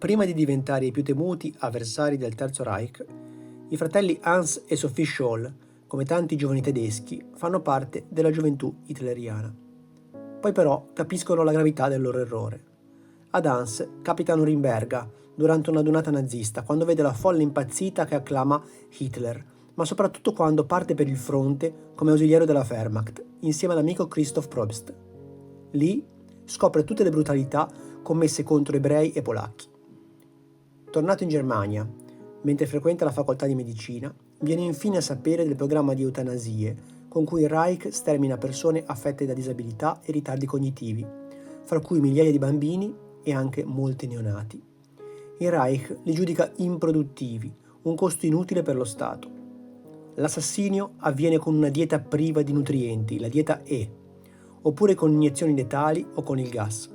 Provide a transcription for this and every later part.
Prima di diventare i più temuti avversari del Terzo Reich, i fratelli Hans e Sophie Scholl, come tanti giovani tedeschi, fanno parte della gioventù hitleriana. Poi però capiscono la gravità del loro errore. Ad Hans capita Norimberga durante una donata nazista, quando vede la folla impazzita che acclama Hitler, ma soprattutto quando parte per il fronte come ausiliario della Wehrmacht, insieme all'amico Christoph Probst. Lì scopre tutte le brutalità commesse contro ebrei e polacchi. Tornato in Germania, mentre frequenta la facoltà di medicina, viene infine a sapere del programma di eutanasie con cui il Reich stermina persone affette da disabilità e ritardi cognitivi, fra cui migliaia di bambini e anche molti neonati. Il Reich li giudica improduttivi, un costo inutile per lo Stato. L'assassinio avviene con una dieta priva di nutrienti, la dieta E, oppure con iniezioni letali o con il gas.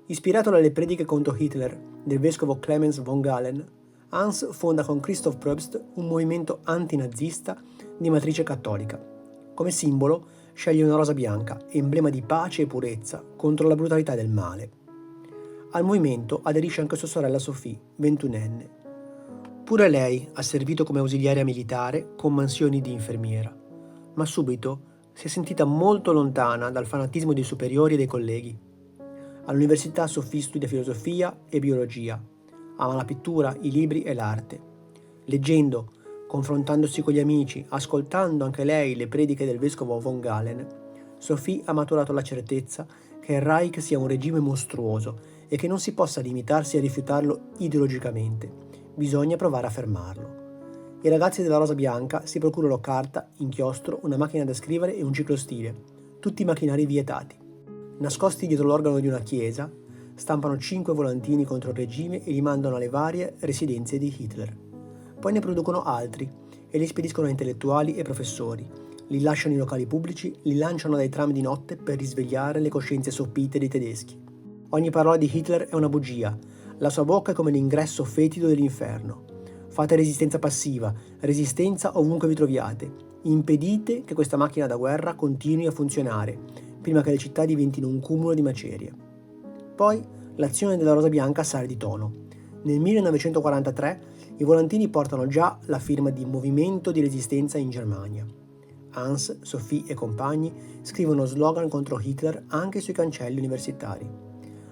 Ispirato dalle prediche contro Hitler del vescovo Clemens von Galen, Hans fonda con Christoph Probst un movimento antinazista di matrice cattolica. Come simbolo sceglie una rosa bianca, emblema di pace e purezza contro la brutalità del male. Al movimento aderisce anche sua sorella Sophie, 21enne. Pure lei ha servito come ausiliaria militare con mansioni di infermiera, ma subito si è sentita molto lontana dal fanatismo dei superiori e dei colleghi. All'università Sophie studia filosofia e biologia, ama la pittura, i libri e l'arte. Leggendo, confrontandosi con gli amici, ascoltando anche lei le prediche del vescovo von Galen, Sophie ha maturato la certezza che il Reich sia un regime mostruoso e che non si possa limitarsi a rifiutarlo ideologicamente. Bisogna provare a fermarlo. I ragazzi della Rosa Bianca si procurano carta, inchiostro, una macchina da scrivere e un ciclostile, tutti macchinari vietati. Nascosti dietro l'organo di una chiesa, stampano 5 volantini contro il regime e li mandano alle varie residenze di Hitler. Poi ne producono altri e li spediscono a intellettuali e professori, li lasciano in locali pubblici, li lanciano dai tram di notte per risvegliare le coscienze sopite dei tedeschi. Ogni parola di Hitler è una bugia, la sua bocca è come l'ingresso fetido dell'inferno. Fate resistenza passiva, resistenza ovunque vi troviate. Impedite che questa macchina da guerra continui a funzionare, prima che le città diventino un cumulo di macerie. Poi l'azione della Rosa Bianca sale di tono. Nel 1943 i volantini portano già la firma di Movimento di Resistenza in Germania. Hans, Sophie e compagni scrivono slogan contro Hitler anche sui cancelli universitari.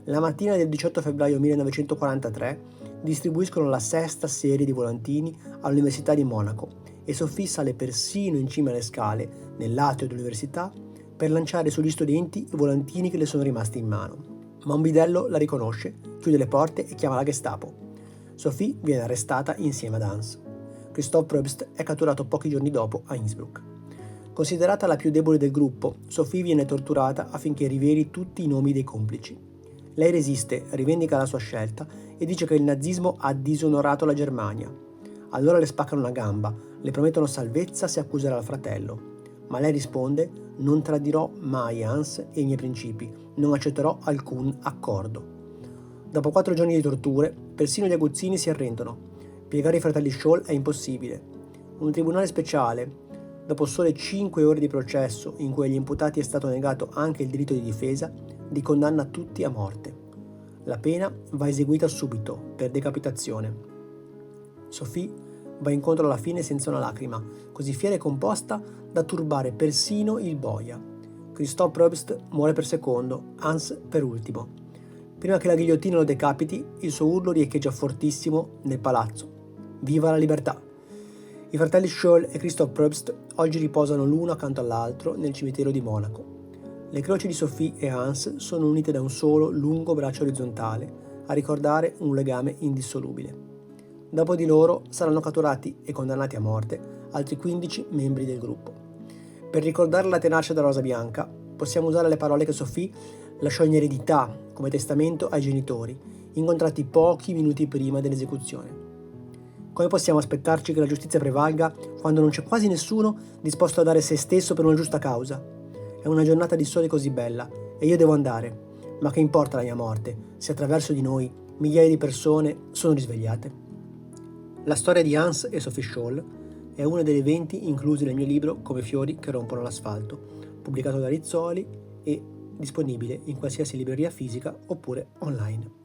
La mattina del 18 febbraio 1943 distribuiscono la 6ª serie di volantini all'Università di Monaco e Sophie sale persino in cima alle scale, nell'atrio dell'università, per lanciare sugli studenti i volantini che le sono rimasti in mano. Ma un bidello la riconosce, chiude le porte e chiama la Gestapo. Sophie viene arrestata insieme ad Hans. Christoph Probst è catturato pochi giorni dopo a Innsbruck. Considerata la più debole del gruppo, Sophie viene torturata affinché riveli tutti i nomi dei complici. Lei resiste, rivendica la sua scelta e dice che il nazismo ha disonorato la Germania. Allora le spaccano una gamba, le promettono salvezza se accuserà il fratello. Ma lei risponde: non tradirò mai Hans e i miei principi, non accetterò alcun accordo. Dopo 4 giorni di torture, persino gli aguzzini si arrendono. Piegare i fratelli Scholl è impossibile. Un tribunale speciale, dopo sole 5 ore di processo in cui agli imputati è stato negato anche il diritto di difesa, li condanna tutti a morte. La pena va eseguita subito, per decapitazione. Sophie va incontro alla fine senza una lacrima, così fiera e composta da turbare persino il boia. Christoph Probst muore per secondo, Hans per ultimo. Prima che la ghigliottina lo decapiti, il suo urlo riecheggia fortissimo nel palazzo. Viva la libertà! I fratelli Scholl e Christoph Probst oggi riposano l'uno accanto all'altro nel cimitero di Monaco. Le croci di Sophie e Hans sono unite da un solo lungo braccio orizzontale, a ricordare un legame indissolubile. Dopo di loro saranno catturati e condannati a morte altri 15 membri del gruppo. Per ricordare la tenacia della Rosa Bianca, possiamo usare le parole che Sophie lasciò in eredità come testamento ai genitori, incontrati pochi minuti prima dell'esecuzione. Come possiamo aspettarci che la giustizia prevalga quando non c'è quasi nessuno disposto a dare se stesso per una giusta causa? È una giornata di sole così bella e io devo andare, ma che importa la mia morte se attraverso di noi migliaia di persone sono risvegliate? La storia di Hans e Sophie Scholl è uno degli eventi inclusi nel mio libro Come fiori che rompono l'asfalto, pubblicato da Rizzoli e disponibile in qualsiasi libreria fisica oppure online.